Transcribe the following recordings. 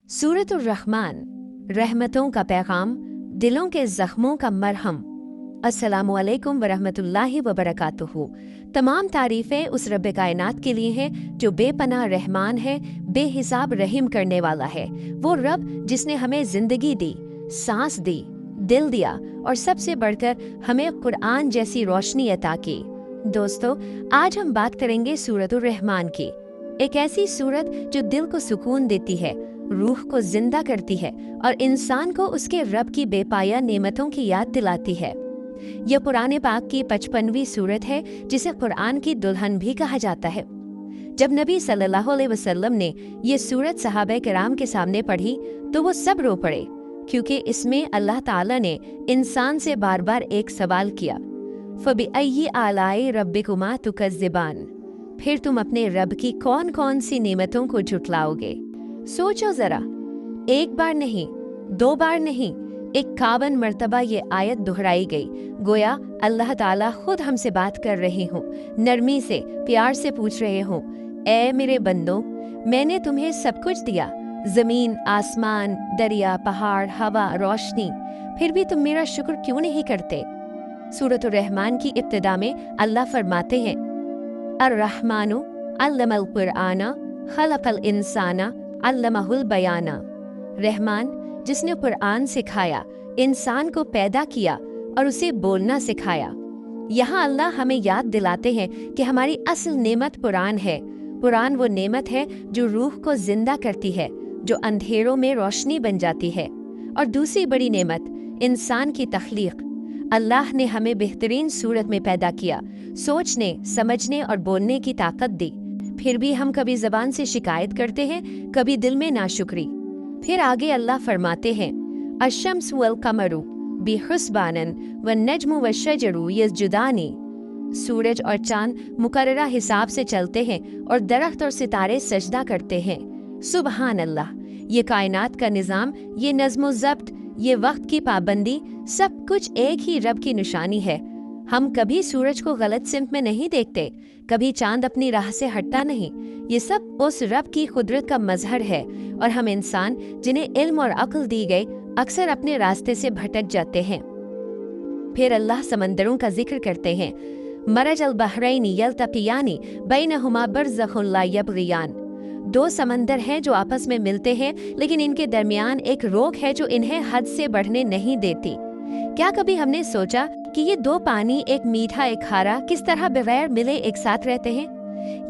सूरतुर रहमान, रहमतों का पैगाम, दिलों के जख्मों का मरहम। अस्सलामु अलैकुम वरहमतुल्लाहि वबरकातुहू। तमाम तारीफ़ें उस रब्बे कायनात के लिए हैं जो बेपनाह रहमान है, बेहिसाब रहीम करने वाला है। वो रब जिसने हमें ज़िंदगी दी, सांस दी, दिल दिया और सबसे बढ़कर हमें कुरान जैसी रोशनी अता की। दोस्तों, आज हम बात करेंगे सूरतुर रहमान की। एक ऐसी सूरत जो दिल को सुकून देती है, रूह को जिंदा करती है और इंसान को उसके रब की बेपाया नेमतों की याद दिलाती है। यह पुराने पाक की 55वीं सूरत है जिसे कुरान की दुल्हन भी कहा जाता है। जब नबी सल्लल्लाहु अलैहि वसल्लम ने ये सूरत सहाबा किराम के सामने पढ़ी तो वो सब रो पड़े, क्योंकि इसमें अल्लाह ताला ने इंसान से बार बार एक सवाल किया, फ़बिअय्यि आलाए रब्बिकुमा तुकज़्ज़िबान, फिर तुम अपने रब की कौन कौन सी नेमतों को झुटलाओगे। सोचो जरा, एक बार नहीं, दो बार नहीं, 51 मर्तबा ये आयत दोहराई गई। गोया अल्लाह ताला खुद हमसे बात कर रहे हों, नरमी से, प्यार से पूछ रहे हों, ऐ मेरे बंदों, मैंने तुम्हें सब कुछ दिया, जमीन, आसमान, दरिया, पहाड़, हवा, रोशनी, फिर भी तुम मेरा शुक्र क्यों नहीं करते। सूरतुर रहमान की इब्तिदा में अल्लाह फरमाते हैं, अर्रहमानु अल्लमल कुरआना खलक़ल इंसाना अल्लमहुल बयाना। रहमान जिसने कुरान सिखाया, इंसान को पैदा किया और उसे बोलना सिखाया। यहाँ अल्लाह हमें याद दिलाते हैं कि हमारी असल नेमत कुरान है। कुरान वो नेमत है जो रूह को जिंदा करती है, जो अंधेरों में रोशनी बन जाती है। और दूसरी बड़ी नेमत इंसान की तख्लीक। अल्लाह ने हमें बेहतरीन सूरत में पैदा किया, सोचने, समझने और बोलने की ताकत दी। फिर भी हम कभी ज़बान से शिकायत करते हैं, कभी दिल में नाशुक्री। फिर आगे अल्लाह फरमाते हैं, अशम्स वल कमरु बिहुस्बानन व नज्मु व शजरु यस्जुदानी। सूरज और चांद मुकर्ररा हिसाब से चलते हैं और दरख्त और सितारे सजदा करते हैं। सुबहान अल्लाह, ये कायनात का निज़ाम, ये नज़्म ज़ब्त, ये वक्त की पाबंदी, सब कुछ एक ही रब की निशानी है। हम कभी सूरज को गलत सिमत में नहीं देखते, कभी चांद अपनी राह से हटता नहीं। ये सब उस रब की कुदरत का मजहर है और हम इंसान जिन्हें इल्म और अक्ल दी गई अक्सर अपने रास्ते से भटक जाते हैं। फिर अल्लाह समंदरों का जिक्र करते हैं, मरज अल बहरैनी यल्तक़ियानी बैनहुमा बरज़ख़ुन ला यबग़ियान। दो समंदर हैं जो आपस में मिलते हैं, लेकिन इनके दरमियान एक रोक है जो इन्हें हद से बढ़ने नहीं देती। क्या कभी हमने सोचा कि ये दो पानी, एक मीठा एक खारा, किस तरह बगैर मिले एक साथ रहते हैं।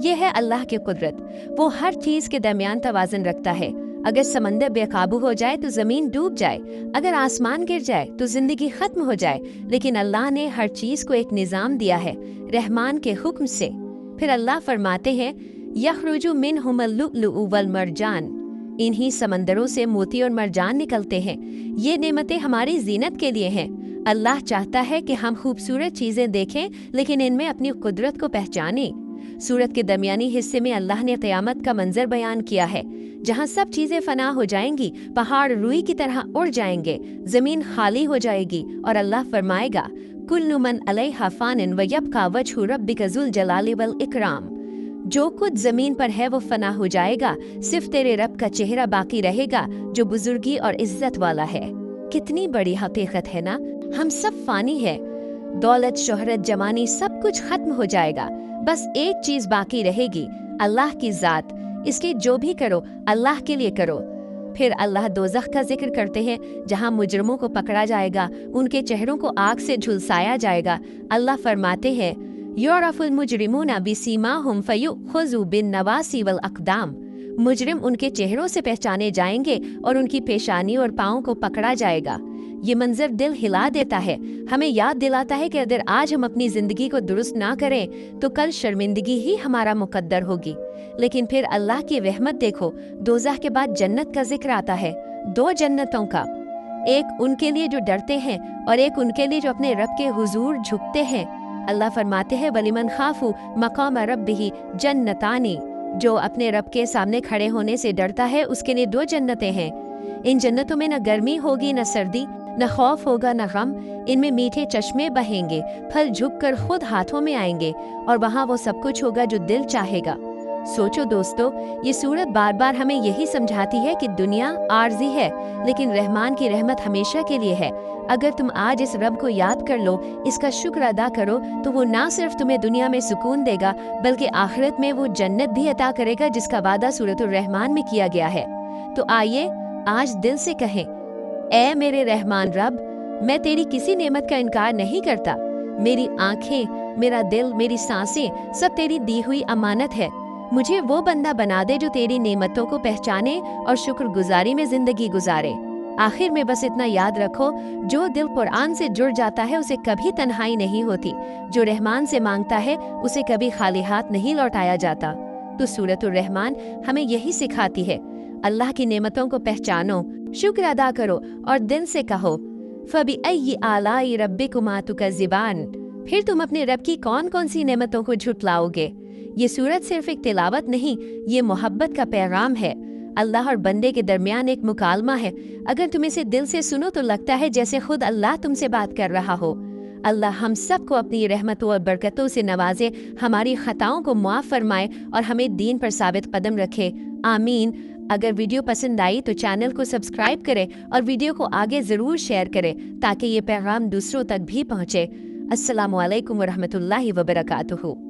ये है अल्लाह की कुदरत। वो हर चीज के दरमियान तवाज़ुन रखता है। अगर समंदर बेकाबू हो जाए तो जमीन डूब जाए, अगर आसमान गिर जाए तो जिंदगी खत्म हो जाए, लेकिन अल्लाह ने हर चीज को एक निज़ाम दिया है, रहमान के हुक्म से। फिर अल्लाह फरमाते हैं, यखरुजु मिनहुमुल लुअलुअ वल मरजान। इन्हीं समंदरों से मोती और मरजान निकलते हैं। ये नेमतें हमारी जीनत के लिए हैं। अल्लाह चाहता है कि हम खूबसूरत चीजें देखें, लेकिन इनमें अपनी कुदरत को पहचानें। सूरत के दरमियानी हिस्से में अल्लाह ने क़यामत का मंजर बयान किया है, जहाँ सब चीजें फना हो जाएंगी, पहाड़ रुई की तरह उड़ जाएंगे, जमीन खाली हो जाएगी और अल्लाह फरमाएगा, कुल्लु मन अलैहा फ़ानिन व यब्का वजहु रब्बिका ज़ुल जलाली वल इकराम। जो कुछ जमीन पर है वो फना हो जाएगा, सिर्फ तेरे रब का चेहरा बाकी रहेगा जो बुजुर्गी और इज्जत वाला है। कितनी बड़ी हकीकत है ना। हम सब फानी है, दौलत, शोहरत, जवानी, सब कुछ खत्म हो जाएगा, बस एक चीज बाकी रहेगी, अल्लाह की जात। इसलिए जो भी करो अल्लाह के लिए करो। फिर अल्लाह दोज़ख का जिक्र करते हैं, जहाँ मुजरमों को पकड़ा जाएगा, उनके चेहरों को आग से झुलसाया जाएगा। अल्लाह फरमाते हैं, युरफ़ुल मुजरिमूना बिसीमाहुम फ़युख़ज़ू बिन्नवासी वल अक़दाम। मुजरिम उनके चेहरों से पहचाने जाएंगे और उनकी पेशानी और पाँव को पकड़ा जाएगा। ये मंजर दिल हिला देता है, हमें याद दिलाता है कि अगर आज हम अपनी जिंदगी को दुरुस्त ना करें तो कल शर्मिंदगी ही हमारा मुकद्दर होगी। लेकिन फिर अल्लाह की रहमत देखो, दोज़ख के बाद जन्नत का जिक्र आता है। दो जन्नतों का, एक उनके लिए जो डरते हैं और एक उनके लिए जो अपने रब के हुजूर झुकते हैं। अल्लाह फरमाते हैं, वलिमन खाफू मकाम रब्बिही जन्नतानी। जो अपने रब के सामने खड़े होने से डरता है उसके लिए दो जन्नतें हैं। इन जन्नतों में न गर्मी होगी, न सर्दी, न खौफ होगा, न गम। इनमें मीठे चश्मे बहेंगे, फल झुककर खुद हाथों में आएंगे और वहाँ वो सब कुछ होगा जो दिल चाहेगा। सोचो दोस्तों, ये सूरत बार बार हमें यही समझाती है कि दुनिया आर्जी है, लेकिन रहमान की रहमत हमेशा के लिए है। अगर तुम आज इस रब को याद कर लो, इसका शुक्र अदा करो, तो वो ना सिर्फ तुम्हें दुनिया में सुकून देगा, बल्कि आखिरत में वो जन्नत भी अता करेगा जिसका वादा सूरतुर रहमान में किया गया है। तो आइए आज दिल से कहें, ऐ मेरे रहमान रब, मैं तेरी किसी नेमत का इनकार नहीं करता। मेरी आंखें, मेरा दिल, मेरी सांसें सब तेरी दी हुई अमानत है। मुझे वो बंदा बना दे जो तेरी नेमतों को पहचाने और शुक्रगुजारी में जिंदगी गुजारे। आखिर में बस इतना याद रखो, जो दिल कुरान से जुड़ जाता है उसे कभी तन्हाई नहीं होती। जो रहमान से मांगता है उसे कभी खाली हाथ नहीं लौटाया जाता। तो सूरतुर रहमान हमें यही सिखाती है, अल्लाह की नेमतों को पहचानो, शुक्र अदा करो और दिल से कहो, फबिअय्यि आलाई रब्बिकुमा तुकज़्ज़िबान। फिर तुम अपने रब की कौन कौन सी नेमतों को झुटलाओगे। ये सूरत सिर्फ एक तिलावत नहीं, ये मोहब्बत का पैगाम है। अल्लाह और बंदे के दरमियान एक मुकालमा है। अगर तुम इसे दिल से सुनो तो लगता है जैसे खुद अल्लाह तुमसे बात कर रहा हो। अल्लाह हम सबको अपनी रहमतों और बरकतों से नवाजे, हमारी खताओं को मुआफ फरमाए और हमें दीन पर साबित कदम रखे। आमीन। अगर वीडियो पसंद आई तो चैनल को सब्सक्राइब करें और वीडियो को आगे ज़रूर शेयर करें ताकि ये पैगाम दूसरों तक भी पहुँचे। अस्सलामु अलैकुम वरहमतुल्लाहि वबरकातुहू।